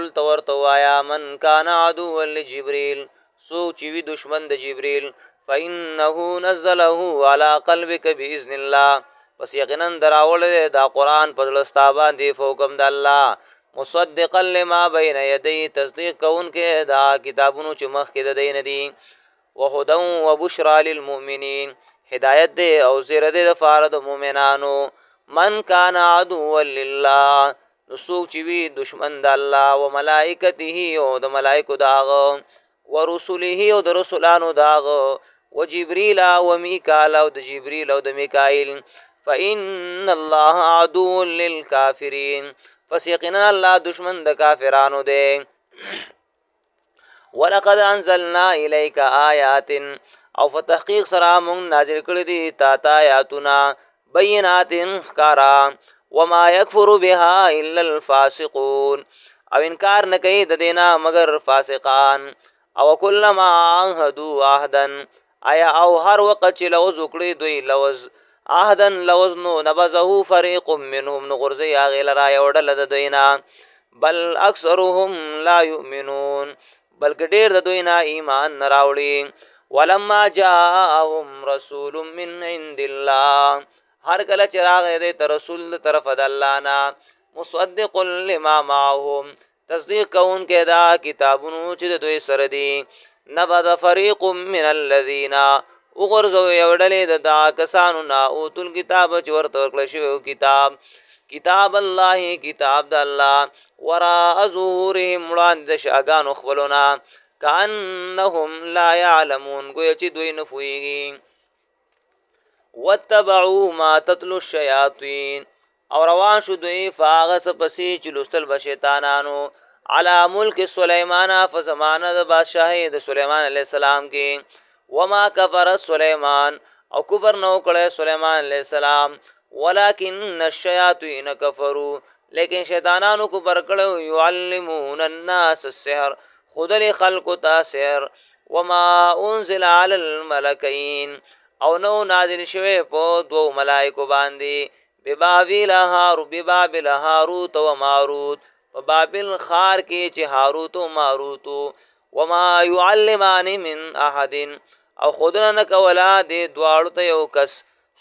قل تورتوایا من کان عدو لجبريل سوچ وی دشمن د جبريل فإنه نزله على قلبك بإذن الله پس یقینا دراول دا قرآن پدلستا باندې فوقم د الله مصدقا لما بین یدی تصدیق کون کې دا کتابونو چې مخ کې د دین دي وهدى وبشرى للمؤمنین هدایت دے او زیر دے د فارد مومنانو من کان عدو لله نسوک چوی دشمن د الله و ملائکته او د ملائکو داغ و رسوله او د رسولانو داغ و جبريل و میکال او د جبريل او د میکائیل فإن الله عدو للكافرین فسیقنا الله دشمن د کافرانو دے ولقد انزلنا الیک آیات او فتحقیق سره مون نازل کړی دي تا آیاتنا بینات خکارا وما یکفر بها الا الفاسقون او انکار نه کوي د دینا مگر فاسقان او کلما عهدوا عهدا آیا او هر وخت چې لوز وکړي دوی لوز عهدا لوز نو نبذه فريق منهم نغرزي غیل را یوډل د دینا بل اکثرهم لا یؤمنون بلکې ډیر د دوی نه ایمان نه راوړي ولما جاءهم رسول من عند الله هر کله چراغ دې تر رسول طرف د الله نه مصدق لما معهم تصدیق کون کې دا کتابونو چې د دوی سره دي نبذ فريق من الذين وغرزوا یوډلې د دا کسانو نه اوتل کتاب چې ورته ورکړل شو کتاب الله کتاب د الله ورا ظهورهم وړاندې د شاګانو خپلونه کانهم لا يعلمون گویا چې دوی نه پوهیږي واتبعوا ما تتلو الشیاطین او روان شو دوی فاغس پسې چې لوستل به شیطانانو علی ملک سلیمان فزمانه د بادشاہی د سلیمان علیہ السلام کې وما کفر سلیمان او کفر نو کړه سلیمان علیہ السلام ولكن الشیاطین کفروا لیکن شیطانانو کو برکړو يعلمون الناس السحر خودل خلق تاسر وما انزل على الملكين او نو نازل شوه په دو ملائکو باندې ببابل هاروت و ماروت په بابل خار کې چې هاروت او ماروت وما يعلمان من احد او خودنا نکولا دې دواړو ته یو کس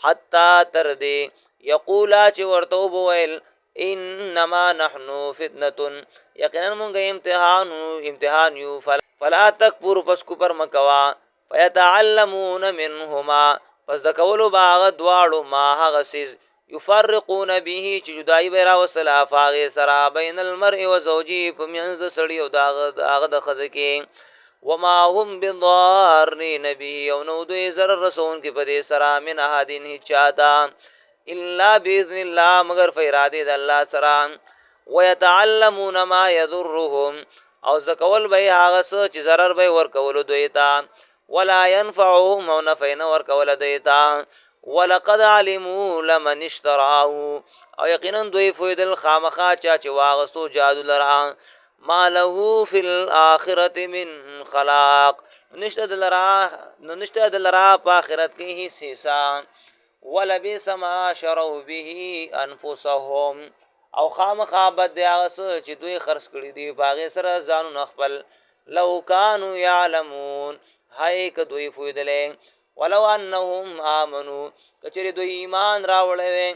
حتا تر دې یقولا چې ورته وویل انما نحنو فتنه یقینا مونږه امتحان یو فلا تکبر پس کفر مکوا فیتعلمون منهما پس د کولو باغ دواړو ما هغه سیز یفرقون به چې جدای بیره وسلا فاغه سرا بین المرء و زوجی په منځ د سړی او داغه د خزه کې وما هم بضارین به او نو دوی zarar رسون کې په دې سرا من احدین چاته الا باذن الله مگر فیراده د الله سره ويتعلمون ما يضرهم او زکول به هغه څه چې zarar به ور کول دوی ته ولا ينفعهم او نفع ور کول دوی ته ولقد علموا لمن اشتراه او یقینا دوی فیدل خامخا چا چې واغستو جادو لرا ما له فی الاخرته من خلاق نشته دلرا په آخرت کې هیڅ حصہ ولبئس ما شروا به انفسهم او خامخا بد دی هغه چې دوی خرڅ کړي دي باغې سره ځانو خپل لو كانوا يعلمون هاي ک دوی فویدلې ولو انهم امنوا کچری دوی ایمان راوړې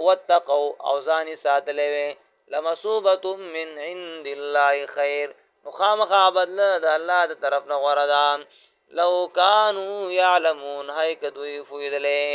واتقوا او ځان ساتلې لمصوبه من عند الله خير نو خامخا بدل د الله د طرف نه غوړه ده لو كانوا يعلمون هاي ک دوی فویدلې